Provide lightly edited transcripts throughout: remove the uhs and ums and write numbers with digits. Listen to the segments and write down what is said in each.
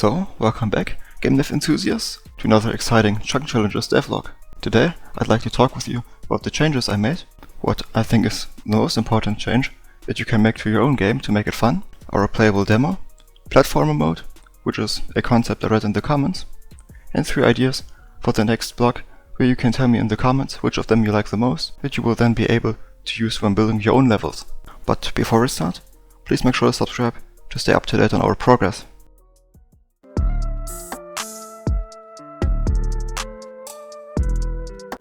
So, welcome back, game dev enthusiasts, to another exciting Chunk Challenges devlog. Today, I'd like to talk with you about the changes I made, what I think is the most important change that you can make to your own game to make it fun, our playable demo, platformer mode, which is a concept I read in the comments, and 3 ideas for the next blog where you can tell me in the comments which of them you like the most, that you will then be able to use when building your own levels. But before we start, please make sure to subscribe to stay up to date on our progress.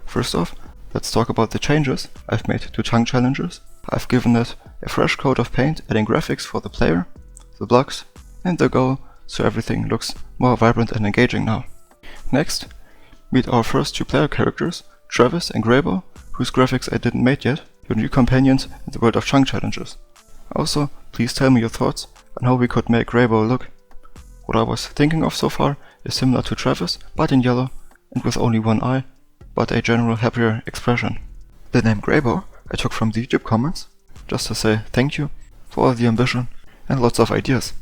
First off, let's talk about the changes I've made to Chunk Challenges. I've given it a fresh coat of paint, adding graphics for the player, the blocks, and the goal, so everything looks more vibrant and engaging now. Next, meet our first 2 player characters, Travis and Greybo, whose graphics I didn't make yet, your new companions in the world of Chunk Challenges. Also, please tell me your thoughts on how we could make Greybo look. What I was thinking of so far is similar to Travis, but in yellow and with only one eye, but a general happier expression. The name Greybo I took from the YouTube comments, just to say thank you for all the ambition and lots of ideas.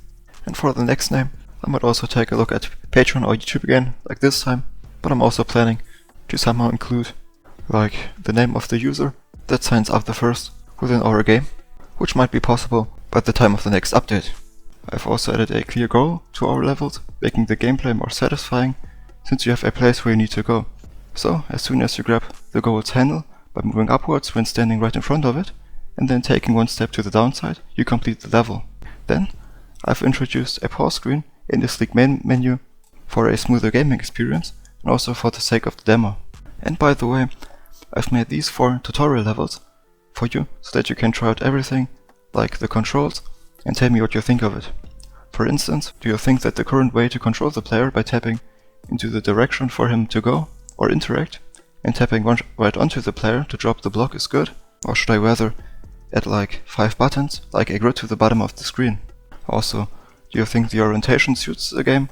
And for the next name, I might also take a look at Patreon or YouTube again, like this time, but I'm also planning to somehow include like the name of the user that signs up the first within our game, which might be possible by the time of the next update. I've also added a clear goal to our levels, making the gameplay more satisfying, since you have a place where you need to go. So, as soon as you grab the goal's handle by moving upwards when standing right in front of it, and then taking one step to the downside, you complete the level. Then, I've introduced a pause screen in the sleek main menu for a smoother gaming experience, and also for the sake of the demo. And by the way, I've made these 4 tutorial levels for you, so that you can try out everything, like the controls, and tell me what you think of it. For instance, do you think that the current way to control the player by tapping into the direction for him to go or interact, and tapping right onto the player to drop the block is good? Or should I rather add like 5 buttons, like a grid to the bottom of the screen? Also, do you think the orientation suits the game,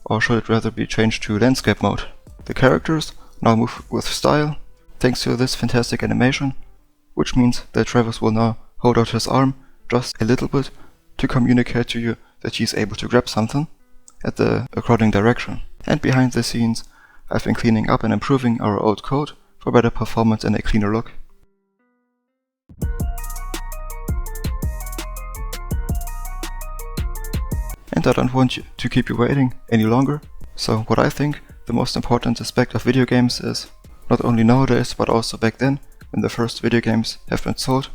or should it rather be changed to landscape mode? The characters now move with style, thanks to this fantastic animation, which means that Travis will now hold out his arm just a little bit to communicate to you that he's able to grab something at the according direction. And behind the scenes, I've been cleaning up and improving our old code for better performance and a cleaner look. And I don't want to keep you waiting any longer, so what I think the most important aspect of video games is, not only nowadays but also back then, when the first video games have been sold,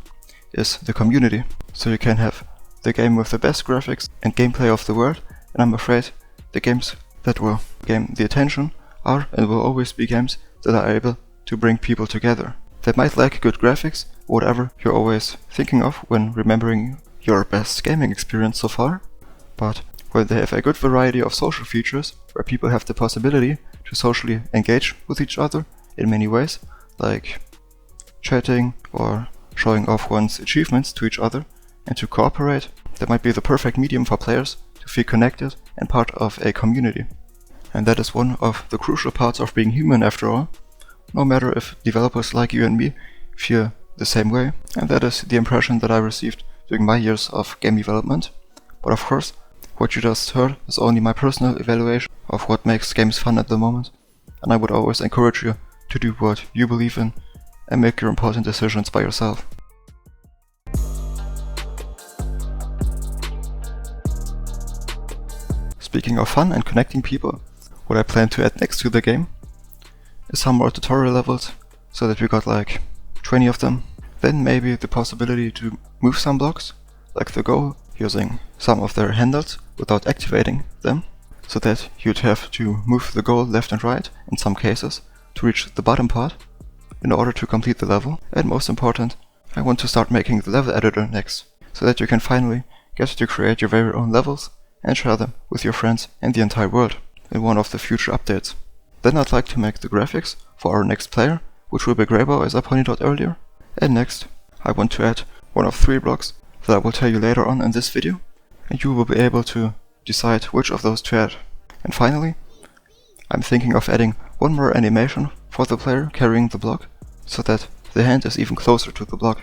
is the community. So you can have the game with the best graphics and gameplay of the world, and I'm afraid the games that will gain the attention are and will always be games that are able to bring people together. They might lack good graphics, whatever you're always thinking of when remembering your best gaming experience so far, but when they have a good variety of social features where people have the possibility to socially engage with each other in many ways, like chatting or showing off one's achievements to each other and to cooperate, that might be the perfect medium for players to feel connected and part of a community. And that is one of the crucial parts of being human after all, no matter if developers like you and me feel the same way, and that is the impression that I received during my years of game development. But of course, what you just heard is only my personal evaluation of what makes games fun at the moment, and I would always encourage you to do what you believe in and make your important decisions by yourself. Speaking of fun and connecting people, what I plan to add next to the game is some more tutorial levels, so that we got like 20 of them. Then maybe the possibility to move some blocks, like the goal, using some of their handles without activating them, so that you'd have to move the goal left and right in some cases to reach the bottom part in order to complete the level. And most important, I want to start making the level editor next, so that you can finally get to create your very own levels and share them with your friends and the entire world in one of the future updates. Then I'd like to make the graphics for our next player, which will be Greybo, as I pointed out earlier. And next, I want to add one of 3 blocks that I will tell you later on in this video, and you will be able to decide which of those to add. And finally, I'm thinking of adding one more animation for the player carrying the block, so that the hand is even closer to the block.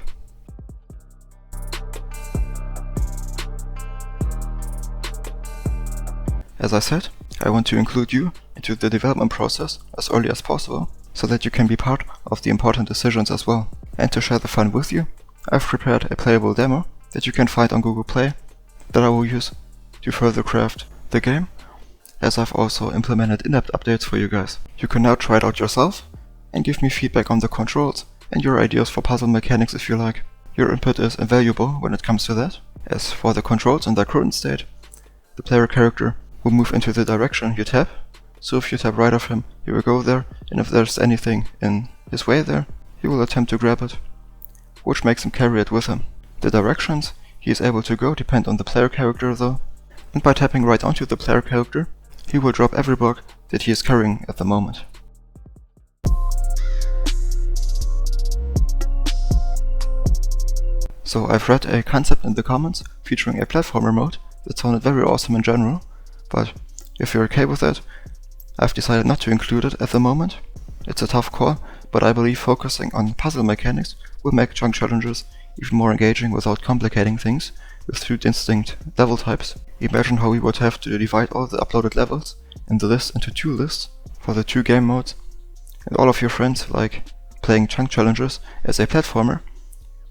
As I said, I want to include you into the development process as early as possible, so that you can be part of the important decisions as well. And to share the fun with you, I've prepared a playable demo that you can find on Google Play that I will use to further craft the game, as I've also implemented in-depth updates for you guys. You can now try it out yourself and give me feedback on the controls and your ideas for puzzle mechanics if you like. Your input is invaluable when it comes to that. As for the controls in their current state, the player character will move into the direction you tap, so if you tap right of him, he will go there, and if there's anything in his way there, he will attempt to grab it, which makes him carry it with him. The directions he is able to go depend on the player character though, and by tapping right onto the player character, he will drop every block that he is carrying at the moment. So I've read a concept in the comments featuring a platformer mode that sounded very awesome in general, but if you're okay with it, I've decided not to include it at the moment. It's a tough call, but I believe focusing on puzzle mechanics will make chunk challenges even more engaging without complicating things with two distinct level types. Imagine how we would have to divide all the uploaded levels in the list into two lists for the two game modes, and all of your friends like playing chunk challenges as a platformer,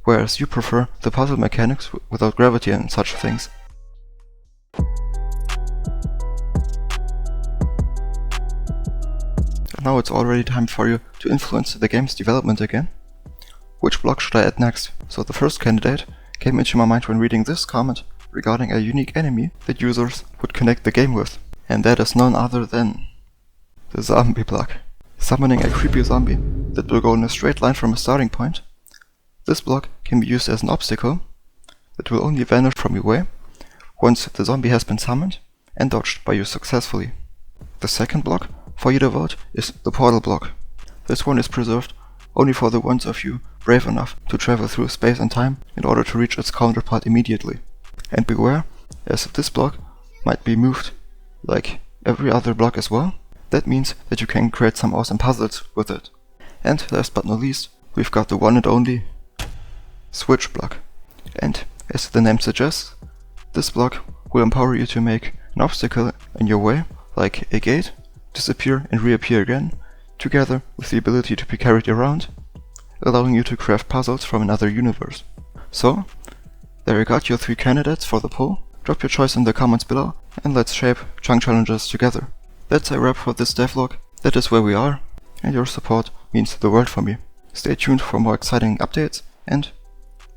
whereas you prefer the puzzle mechanics without gravity and such things. Now it's already time for you to influence the game's development again. Which block should I add next? So the first candidate came into my mind when reading this comment regarding a unique enemy that users would connect the game with, and that is none other than the zombie block. Summoning a creepy zombie that will go in a straight line from a starting point, this block can be used as an obstacle that will only vanish from your way once the zombie has been summoned and dodged by you successfully. The second block for you to vote is the portal block. This one is preserved only for the ones of you brave enough to travel through space and time in order to reach its counterpart immediately. And beware, as this block might be moved like every other block as well. That means that you can create some awesome puzzles with it. And last but not least, we've got the one and only switch block. And as the name suggests, this block will empower you to make an obstacle in your way, like a gate, disappear and reappear again, together with the ability to be carried around, allowing you to craft puzzles from another universe. So, there you got your 3 candidates for the poll. Drop your choice in the comments below, and let's shape chunk challenges together. That's a wrap for this devlog. That is where we are, and your support means the world for me. Stay tuned for more exciting updates, and,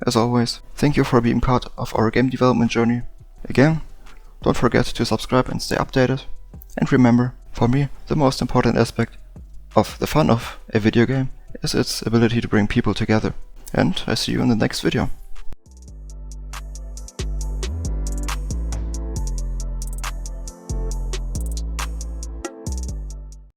as always, thank you for being part of our game development journey. Again, don't forget to subscribe and stay updated, and remember, for me, the most important aspect of the fun of a video game is its ability to bring people together. And I see you in the next video.